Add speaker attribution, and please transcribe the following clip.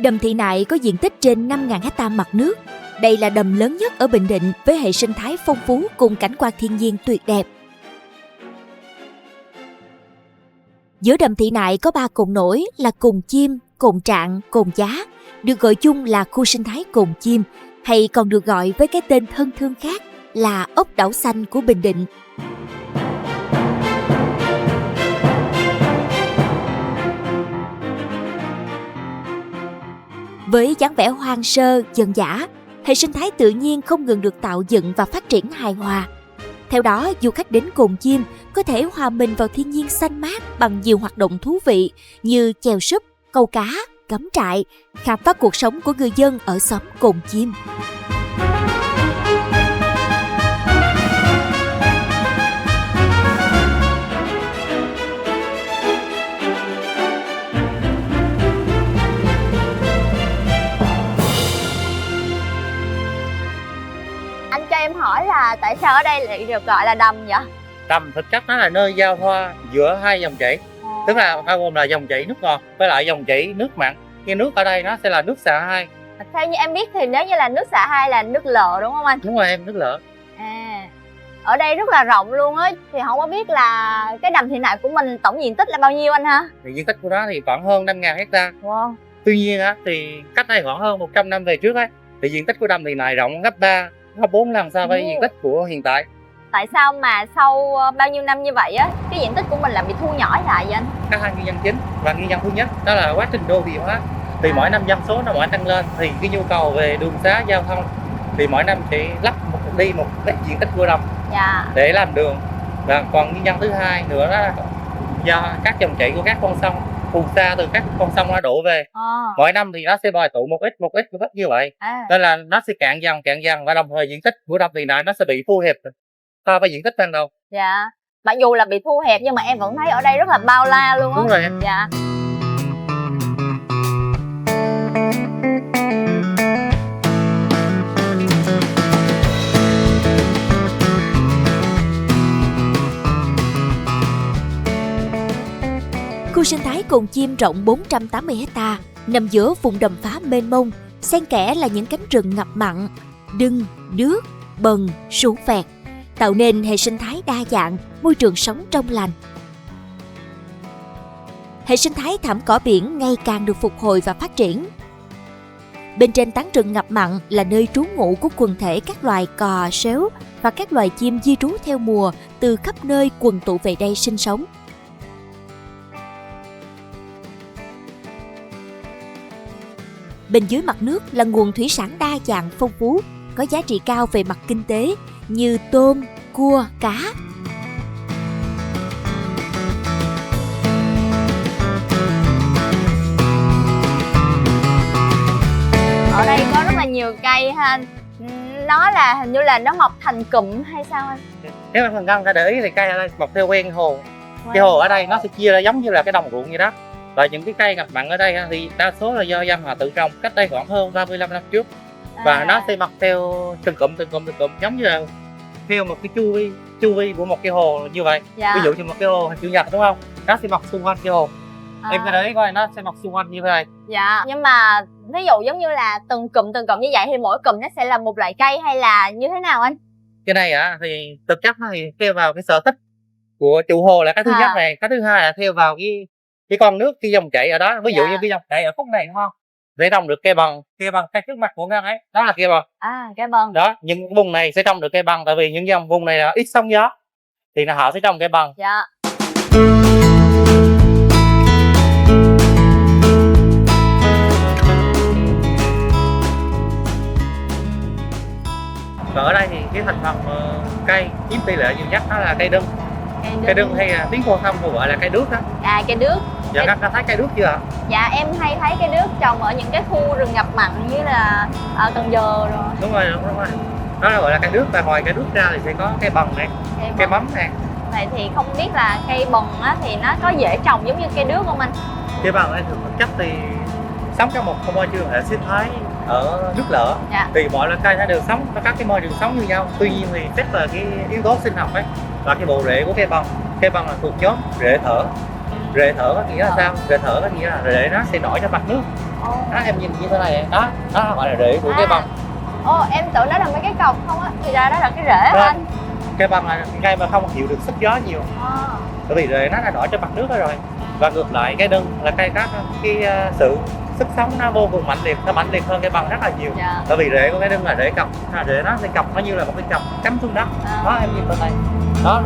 Speaker 1: Đầm Thị Nại có diện tích trên 5.000 hectare mặt nước. Đây là đầm lớn nhất ở Bình Định với hệ sinh thái phong phú cùng cảnh quan thiên nhiên tuyệt đẹp. Giữa đầm Thị Nại có 3 cồn nổi là Cồn Chim, Cồn Trạng, Cồn Giá, được gọi chung là khu sinh thái Cồn Chim, hay còn được gọi với cái tên thân thương khác là ốc đảo xanh của Bình Định. Với dáng vẻ hoang sơ, dân dã, hệ sinh thái tự nhiên không ngừng được tạo dựng và phát triển hài hòa. Theo đó, du khách đến Cồn Chim có thể hòa mình vào thiên nhiên xanh mát bằng nhiều hoạt động thú vị như chèo súp, câu cá, cắm trại, khám phá cuộc sống của người dân ở xóm Cồn Chim.
Speaker 2: Anh cho em hỏi là tại sao ở đây lại được gọi là đầm vậy?
Speaker 3: Đầm thực chất nó là nơi giao thoa giữa hai dòng chảy, tức là bao gồm là dòng chảy nước ngọt với lại dòng chảy nước mặn. Cái nước ở đây nó sẽ là nước xạ 2.
Speaker 2: Theo như em biết thì nếu như là nước xạ 2 là nước lợ đúng không anh?
Speaker 3: Đúng rồi em, nước lợ.
Speaker 2: Ở đây rất là rộng luôn á, thì không có biết là cái đầm Thị Nại của mình tổng diện tích là bao nhiêu anh ha?
Speaker 3: Thì diện tích của nó thì khoảng hơn 5.000 hectare.
Speaker 2: Wow.
Speaker 3: Tuy nhiên á, thì cách đây khoảng hơn 100 năm về trước ấy, thì diện tích của đầm Thị Nại rộng gấp 3, gấp 4 lần so với diện tích của hiện tại.
Speaker 2: Tại sao mà sau bao nhiêu năm như vậy á, cái diện tích của mình lại bị thu nhỏ lại vậy anh?
Speaker 3: Có hai nguyên nhân chính, và nguyên nhân thứ nhất đó là quá trình đô thị hóa. Thì mỗi năm dân số nó mỗi tăng lên thì cái nhu cầu về đường xá giao thông thì mỗi năm chỉ lắp một cái diện tích của đầm để làm đường. Và còn nguyên nhân thứ hai nữa đó là do các dòng chảy của các con sông, phù sa từ các con sông nó đổ về. Mỗi năm thì nó sẽ bồi tụ một ít như vậy. Nên là nó sẽ cạn dần và đồng thời diện tích của đầm Thị Nại nó sẽ bị thu hẹp so với diện tích ban đầu.
Speaker 2: Dạ. Mặc dù là bị thu hẹp nhưng mà em vẫn thấy ở đây rất là bao la luôn á.
Speaker 3: Đúng rồi em.
Speaker 2: Dạ.
Speaker 1: Khu sinh thái Cồn Chim rộng 480 hectare, nằm giữa vùng đầm phá mênh mông, xen kẽ là những cánh rừng ngập mặn, đưng, đước, bần, sú phẹt, tạo nên hệ sinh thái đa dạng, môi trường sống trong lành. Hệ sinh thái thảm cỏ biển ngày càng được phục hồi và phát triển. Bên trên tán rừng ngập mặn là nơi trú ngụ của quần thể các loài cò, sếu và các loài chim di trú theo mùa từ khắp nơi quần tụ về đây sinh sống. Bên dưới mặt nước là nguồn thủy sản đa dạng phong phú, có giá trị cao về mặt kinh tế như tôm, cua, cá.
Speaker 2: Ở đây có rất là nhiều cây ha anh. Nó là hình như là nó mọc thành cụm hay sao anh?
Speaker 3: Nếu mà phần găng ta để ý thì cây ở đây mọc theo quen hồ. Cái hồ ở đây nó sẽ chia ra giống như là cái đồng ruộng vậy đó. Và những cái cây ngập mặn ở đây thì đa số là do dân họ tự trồng cách đây khoảng hơn 35 năm trước. Và nó sẽ mọc theo từng cụm giống như là theo một cái chu vi của một cái hồ như vậy. Ví dụ như một cái hồ chữ nhật đúng không? Nó sẽ mọc xung quanh cái hồ. Em có để ý coi, nó sẽ mọc xung quanh như thế này.
Speaker 2: Dạ, nhưng mà ví dụ giống như là từng cụm như vậy thì mỗi cụm nó sẽ là một loại cây hay là như thế nào anh?
Speaker 3: Cái này thì thực chất nó thì theo vào cái sở thích của chủ hồ là cái thứ nhất này, cái thứ hai là theo vào cái con nước, cái dòng chảy ở đó. Ví dụ như cái dòng chảy ở khúc này đúng không? Để trồng được cây bần cái trước mặt của Ngân ấy, đó là cây bần.
Speaker 2: Cây bần.
Speaker 3: Đó, những vùng này sẽ trồng được cây bần tại vì những dòng vùng này là ít sóng gió thì là họ sẽ trồng cây bần.
Speaker 2: Dạ.
Speaker 3: Còn ở đây thì cái thành phần cây chiếm tỷ lệ nhiều nhất đó là cây đưng. Cây đưng hay là tiếng phổ thông cũng gọi là cây đước đó.
Speaker 2: Cây đước.
Speaker 3: Dạ các thấy cây đước chưa ạ?
Speaker 2: Dạ em hay thấy cây đước trồng ở những cái khu rừng ngập mặn như là ở Cần Giờ rồi.
Speaker 3: Đúng rồi. Đó là gọi là cây đước, và ngoài cây đước ra thì sẽ có cây bần này, cây mắm này.
Speaker 2: Vậy thì không biết là cây bần á, thì nó có dễ trồng giống như cây đước không anh?
Speaker 3: Cây bần này thực chất thì sống trong một môi trường hệ sinh thái ở nước lợ. Thì mọi loại cây nó đều sống, nó có cái môi trường sống như nhau. Tuy nhiên thì xét về cái yếu tố sinh học ấy là cái bộ rễ của cây bần là thuộc nhóm rễ thở. Rễ thở có nghĩa là sao? Rễ thở có nghĩa là rễ nó sẽ nổi trên mặt nước Đó, em nhìn như thế này đó, đó gọi là rễ của cái bông.
Speaker 2: Em tưởng đó là mấy cái cọc không á, thì ra đó là cái rễ hả anh?
Speaker 3: Cây bông là cây mà không chịu được sức gió nhiều, bởi vì rễ nó đã nổi trên mặt nước rồi. Và ngược lại cây đưng là cây khác, cái sự sức sống nó vô cùng mạnh liệt, nó mạnh liệt hơn cây bông rất là nhiều. Bởi vì rễ của cái đưng là rễ cọc, rễ nó thì cọc nó như là một cái cọc cắm xuống đất. Đó em nhìn bên này đó.